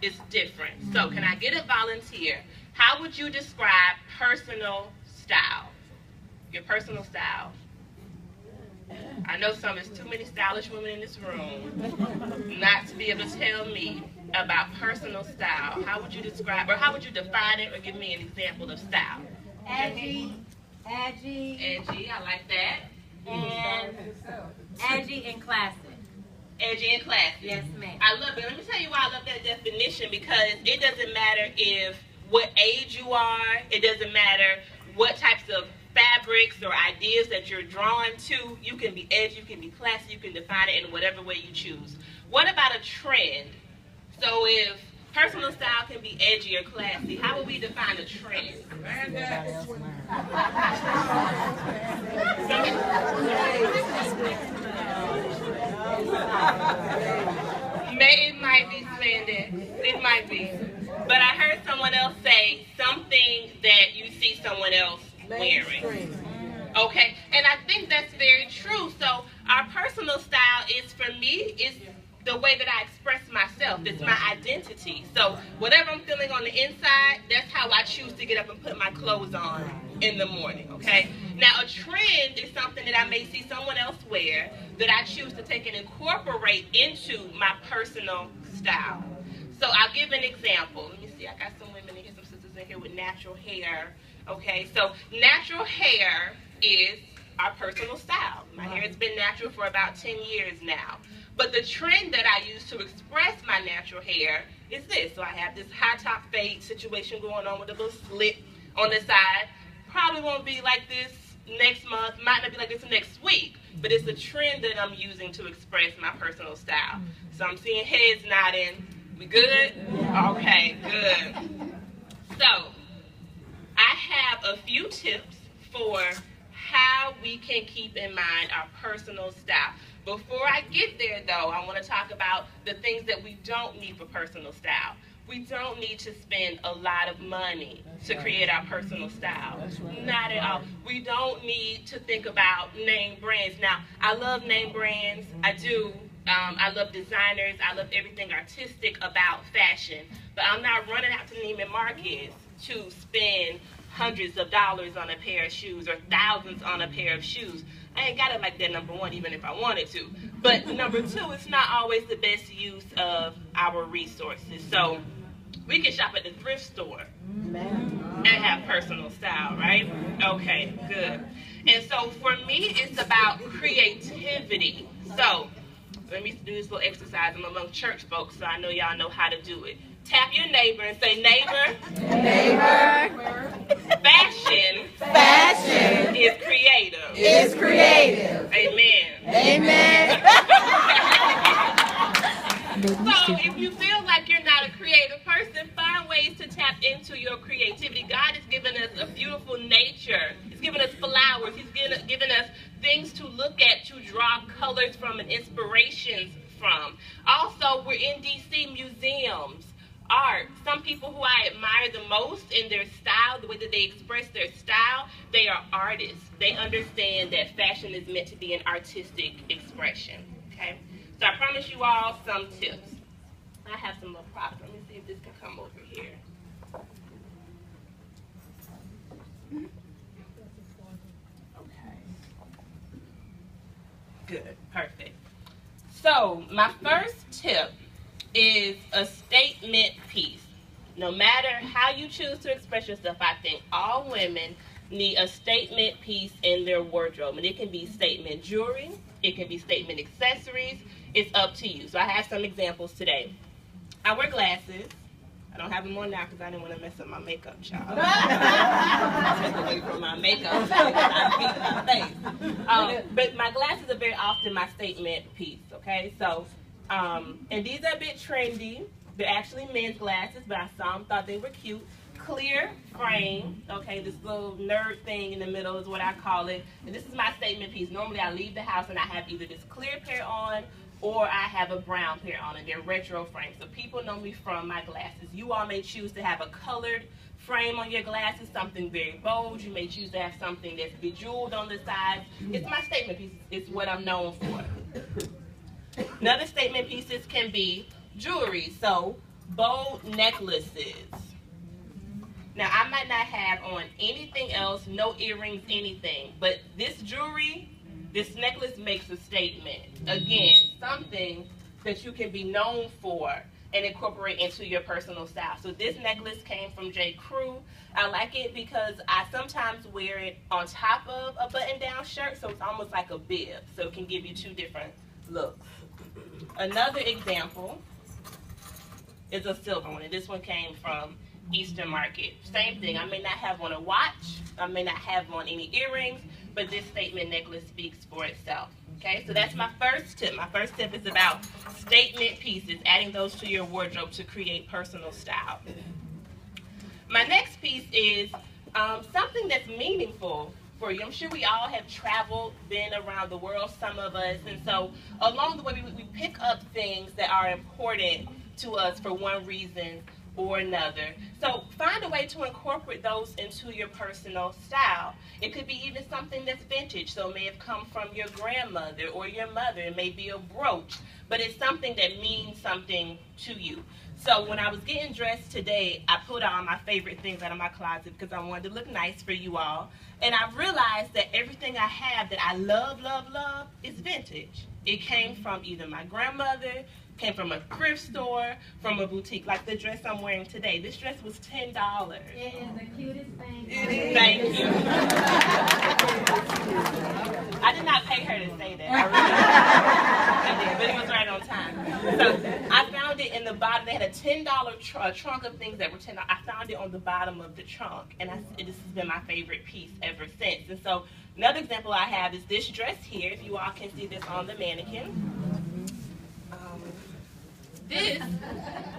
is different. So can I get a volunteer? How would you describe personal style? Your personal style. I know there's too many stylish women in this room not to be able to tell me about personal style. How would you describe, or how would you define it, or give me an example of style? Edgy, I like that. and edgy and classy. Edgy and classy. Yes, ma'am. I love it. Let me tell you why I love that definition, because it doesn't matter what age you are. It doesn't matter what types of fabrics or ideas that you're drawn to. You can be edgy, you can be classy, you can define it in whatever way you choose. What about a trend? So if personal style can be edgy or classy, how would we define a trend? It might be spandex. It might be. But I heard someone else say something that you see someone else wearing. Okay, and I think that's very true. So our personal style is, for me, is the way that I express myself. It's my identity. So whatever I'm feeling on the inside, that's how I choose to get up and put my clothes on in the morning, okay? Now, a trend is something that I may see someone else wear that I choose to take and incorporate into my personal style. So I'll give an example. Let me see. I got some women in here, some sisters in here with natural hair, okay? So natural hair is our personal style. My hair has been natural for about 10 years now. But the trend that I use to express my natural hair is this. So I have this high top fade situation going on with a little slit on the side. Probably won't be like this next month, might not be like this next week, but it's a trend that I'm using to express my personal style. So I'm seeing heads nodding. We good? Okay, good. So I have a few tips for how we can keep in mind our personal style. Before I get there, though, I want to talk about the things that we don't need for personal style. We don't need to spend a lot of money to create our personal style. Not at all. We don't need to think about name brands. Now, I love name brands. I do. I love designers. I love everything artistic about fashion. But I'm not running out to Neiman Marcus to spend hundreds of dollars on a pair of shoes or thousands on a pair of shoes. I ain't got it like that, number one, even if I wanted to. But number two, it's not always the best use of our resources. So we can shop at the thrift store and have personal style, right? Okay, good. And so for me, it's about creativity. So let me do this little exercise. I'm among church folks, so I know y'all know how to do it. Tap your neighbor and say, neighbor. Neighbor. Fashion is creative. Is creative. Amen. Amen. So if you feel like you're not a creative person, find ways to tap into your creativity. God has given us a beautiful nature. He's given us flowers. He's given us things to look at, to draw colors from and inspirations from. Also, we're in DC museums. Art. Some people who I admire the most in their style, the way that they express their style, they are artists. They understand that fashion is meant to be an artistic expression. Okay? So I promise you all some tips. I have some little props. Let me see if this can come over here. Okay. Good. Perfect. So my first tip is a statement piece. No matter how you choose to express yourself, I think all women need a statement piece in their wardrobe. And it can be statement jewelry, it can be statement accessories, it's up to you. So I have some examples today. I wear glasses. I don't have them on now because I didn't want to mess up my makeup, child. Take away from my makeup because I beat my face. But my glasses are very often my statement piece, okay? So and these are a bit trendy. They're actually men's glasses, but I saw them, thought they were cute. Clear frame, okay, this little nerd thing in the middle is what I call it. And this is my statement piece. Normally I leave the house and I have either this clear pair on or I have a brown pair on, and they're retro frames. So people know me from my glasses. You all may choose to have a colored frame on your glasses, something very bold. You may choose to have something that's bejeweled on the sides. It's my statement piece. It's what I'm known for. Another statement pieces can be jewelry. So bold necklaces. Now, I might not have on anything else, no earrings, anything, but this jewelry, this necklace makes a statement. Again, something that you can be known for and incorporate into your personal style. So this necklace came from J. Crew. I like it because I sometimes wear it on top of a button-down shirt, so it's almost like a bib, so it can give you two different looks. Another example is a silver one, and this one came from Eastern Market. Same thing, I may not have on a watch, I may not have on any earrings, but this statement necklace speaks for itself. Okay, so that's my first tip. My first tip is about statement pieces, adding those to your wardrobe to create personal style. My next piece is something that's meaningful for you. I'm sure we all have traveled, been around the world, some of us, and so along the way we pick up things that are important to us for one reason or another. So find a way to incorporate those into your personal style. It could be even something that's vintage, so it may have come from your grandmother or your mother. It may be a brooch, but it's something that means something to you. So when I was getting dressed today, I pulled out all my favorite things out of my closet because I wanted to look nice for you all. And I realized that everything I have that I love, love, love is vintage. It came from either my grandmother, came from a thrift store, from a boutique, like the dress I'm wearing today. This dress was $10. It is the cutest thing. It is. Thank you. I did not pay her to say that. I did, but it was right on time. So I found it in the bottom. They had a $10 trunk of things that were $10. I found it on the bottom of the trunk, and this has been my favorite piece ever since. And so another example I have is this dress here. If you all can see this on the mannequin. This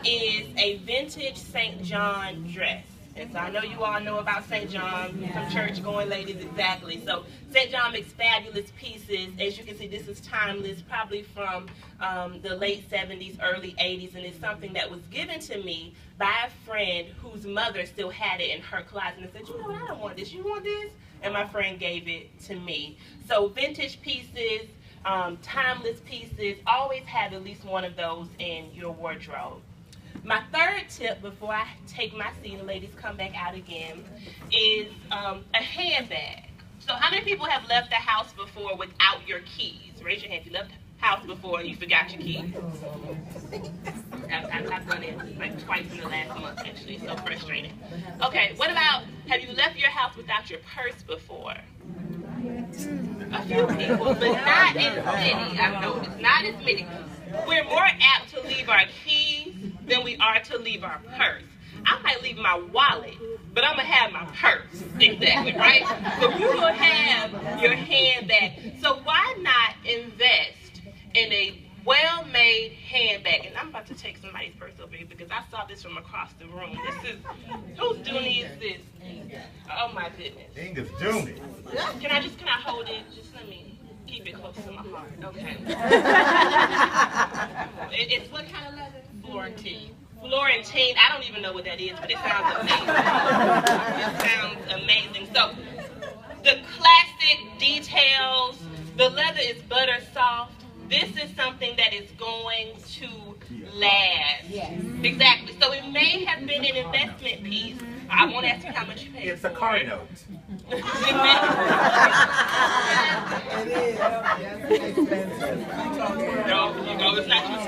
is a vintage St. John dress. And so I know you all know about St. John from church-going ladies, exactly. So St. John makes fabulous pieces. As you can see, this is timeless, probably from the late 70s, early 80s, and it's something that was given to me by a friend whose mother still had it in her closet and said, you know what, I don't want this, you want this? And my friend gave it to me. So vintage pieces, timeless pieces, always have at least one of those in your wardrobe. My third tip before I take my seat and ladies come back out again is a handbag. So how many people have left the house before without your keys? Raise your hand if you left the house before and you forgot your keys. I've done it like twice in the last month actually, it's so frustrating. Okay, what about, have you left your house without your purse before? A few people, but not as many. I've noticed, not as many. We're more apt to leave our keys than we are to leave our purse. I might leave my wallet, but I'm going to have my purse. Exactly, right? So you will have your handbag. So why not invest in a well-made handbag? And I'm about to take somebody's purse over here because I saw this from across the room. This is, whose Dooney is this? Oh my goodness. Inga's Dooney. Can I hold it? Just let me keep it close to my heart. Okay. It's what kind of leather? Florentine. Florentine. I don't even know what that is, but it sounds amazing. It sounds amazing. So the classic details. The leather is butter soft. This is something that is going to last. Yes. Exactly. So it may have been an investment piece. I won't ask you how much you paid. It's a car note. It is. No, it's not true.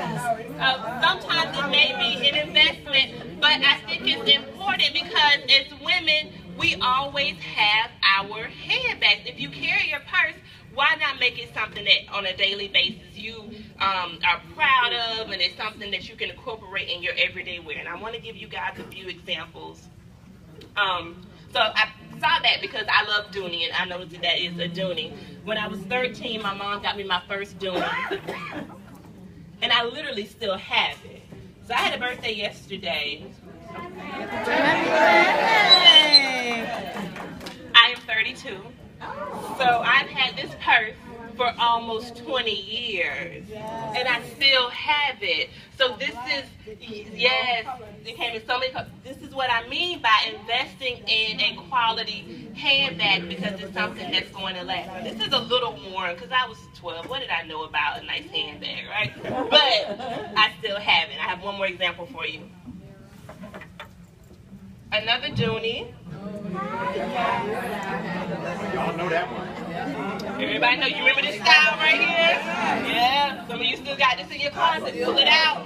Sometimes it may be an investment, but I think it's important because as women, we always have our handbags. If you carry your purse, why not make it something that on a daily basis you are proud of, and it's something that you can incorporate in your everyday wear? And I want to give you guys a few examples. So I saw that because I love Dooney, and I know that is a Dooney. When I was 13, my mom got me my first Dooney, and I literally still have it. So I had a birthday yesterday. I am 32. So I've had this purse for almost 20 years, and I still have it. So this is, yes, it came in so many colors. This is what I mean by investing in a quality handbag because it's something that's going to last. This is a little worn because I was 12. What did I know about a nice handbag, right? But I still have it. I have one more example for you. Another Dooney. Y'all know that one. Everybody know, you remember this style right here? Yeah, some of you still got this in your closet. Pull it out.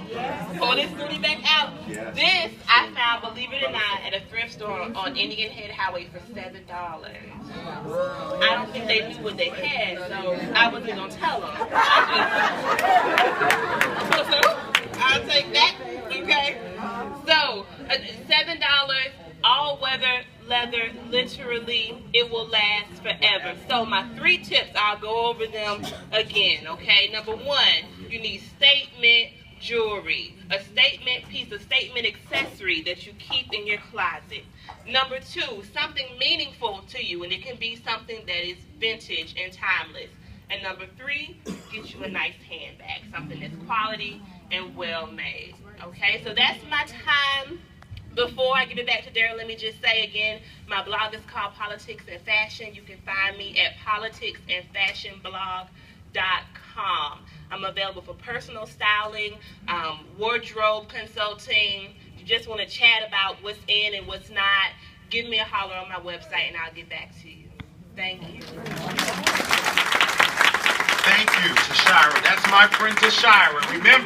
Pull this Dooney back out. This I found, believe it or not, at a thrift store on Indian Head Highway for $7. I don't think they knew what they had, so I wasn't going to tell them. I'll take that, okay? So, $7, all weather leather, literally, it will last forever. So my 3 tips, I'll go over them again, okay? Number 1, you need statement jewelry, a statement piece, a statement accessory that you keep in your closet. Number 2, something meaningful to you, and it can be something that is vintage and timeless. And number 3, get you a nice handbag, something that's quality and well made. Okay, so that's my time. Before I give it back to Daryl, let me just say again, my blog is called Politics and Fashion. You can find me at politicsandfashionblog.com. I'm available for personal styling, wardrobe consulting. If you just want to chat about what's in and what's not, give me a holler on my website and I'll get back to you. Thank you. Thank you, Tashira. That's my friend Tashira. Remember,